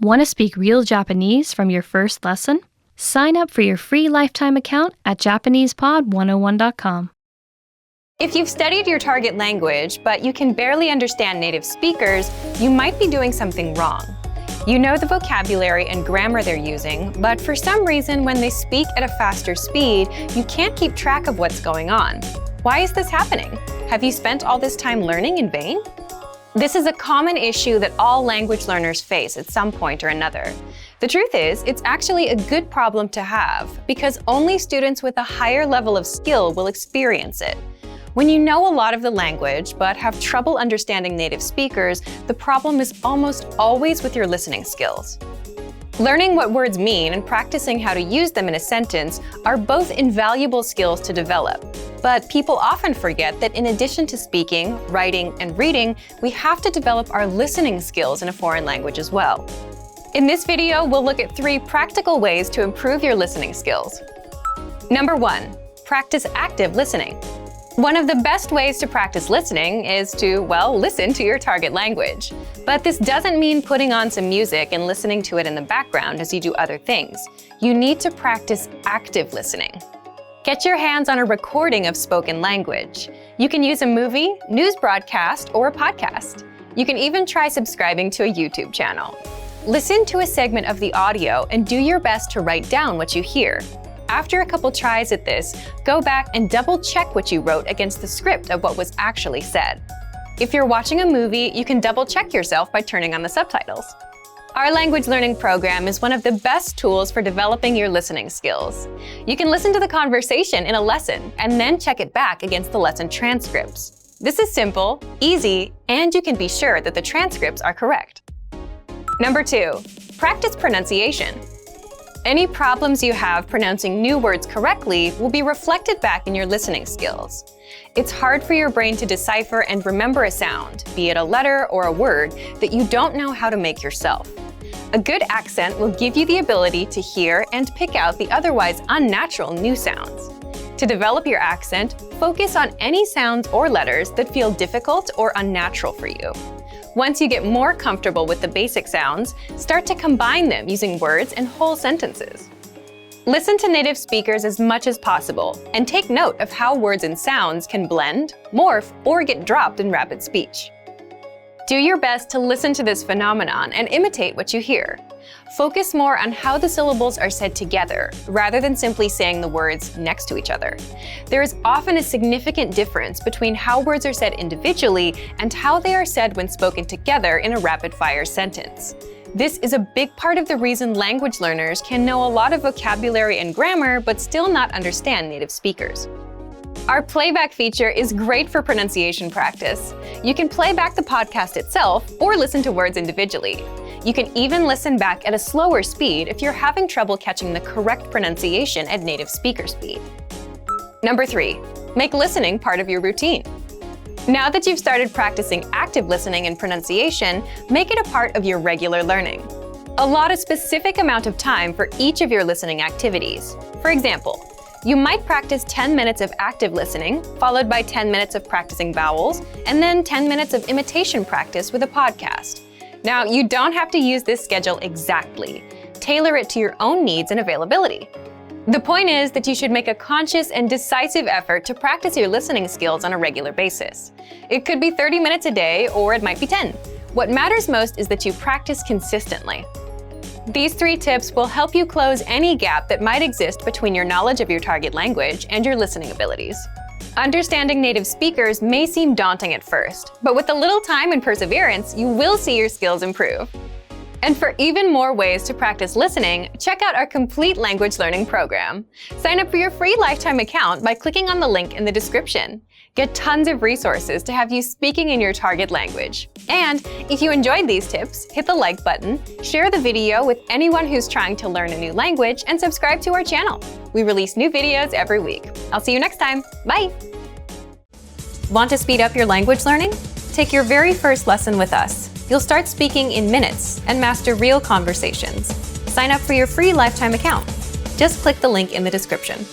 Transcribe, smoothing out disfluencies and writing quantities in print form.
Want to speak real Japanese from your first lesson? Sign up for your free lifetime account at JapanesePod101.com. If you've studied your target language, but you can barely understand native speakers, you might be doing something wrong. You know the vocabulary and grammar they're using, but for some reason, when they speak at a faster speed, you can't keep track of what's going on. Why is this happening? Have you spent all this time learning in vain? This is a common issue that all language learners face at some point or another. The truth is, it's actually a good problem to have, because only students with a higher level of skill will experience it. When you know a lot of the language but have trouble understanding native speakers, the problem is almost always with your listening skills. Learning what words mean and practicing how to use them in a sentence are both invaluable skills to develop. But people often forget that in addition to speaking, writing, and reading, we have to develop our listening skills in a foreign language as well. In this video, we'll look at 3 practical ways to improve your listening skills. Number 1, practice active listening. One of the best ways to practice listening is to, listen to your target language. But this doesn't mean putting on some music and listening to it in the background as you do other things. You need to practice active listening. Get your hands on a recording of spoken language. You can use a movie, news broadcast, or a podcast. You can even try subscribing to a YouTube channel. Listen to a segment of the audio and do your best to write down what you hear. After a couple tries at this, go back and double-check what you wrote against the script of what was actually said. If you're watching a movie, you can double-check yourself by turning on the subtitles. Our language learning program is one of the best tools for developing your listening skills. You can listen to the conversation in a lesson and then check it back against the lesson transcripts. This is simple, easy, and you can be sure that the transcripts are correct. Number 2, practice pronunciation. Any problems you have pronouncing new words correctly will be reflected back in your listening skills. It's hard for your brain to decipher and remember a sound, be it a letter or a word, that you don't know how to make yourself. A good accent will give you the ability to hear and pick out the otherwise unnatural new sounds. To develop your accent, focus on any sounds or letters that feel difficult or unnatural for you. Once you get more comfortable with the basic sounds, start to combine them using words and whole sentences. Listen to native speakers as much as possible, and take note of how words and sounds can blend, morph, or get dropped in rapid speech. Do your best to listen to this phenomenon and imitate what you hear. Focus more on how the syllables are said together, rather than simply saying the words next to each other. There is often a significant difference between how words are said individually and how they are said when spoken together in a rapid-fire sentence. This is a big part of the reason language learners can know a lot of vocabulary and grammar but still not understand native speakers. Our playback feature is great for pronunciation practice. You can play back the podcast itself or listen to words individually. You can even listen back at a slower speed if you're having trouble catching the correct pronunciation at native speaker speed. Number 3, make listening part of your routine. Now that you've started practicing active listening and pronunciation, make it a part of your regular learning. Allot a specific amount of time for each of your listening activities. For example, you might practice 10 minutes of active listening, followed by 10 minutes of practicing vowels, and then 10 minutes of imitation practice with a podcast. Now, you don't have to use this schedule exactly. Tailor it to your own needs and availability. The point is that you should make a conscious and decisive effort to practice your listening skills on a regular basis. It could be 30 minutes a day, or it might be 10. What matters most is that you practice consistently. These 3 tips will help you close any gap that might exist between your knowledge of your target language and your listening abilities. Understanding native speakers may seem daunting at first, but with a little time and perseverance, you will see your skills improve. And for even more ways to practice listening, check out our complete language learning program. Sign up for your free lifetime account by clicking on the link in the description. Get tons of resources to have you speaking in your target language. And if you enjoyed these tips, hit the like button, share the video with anyone who's trying to learn a new language, and subscribe to our channel. We release new videos every week. I'll see you next time. Bye! Want to speed up your language learning? Take your very first lesson with us. You'll start speaking in minutes and master real conversations. Sign up for your free lifetime account. Just click the link in the description.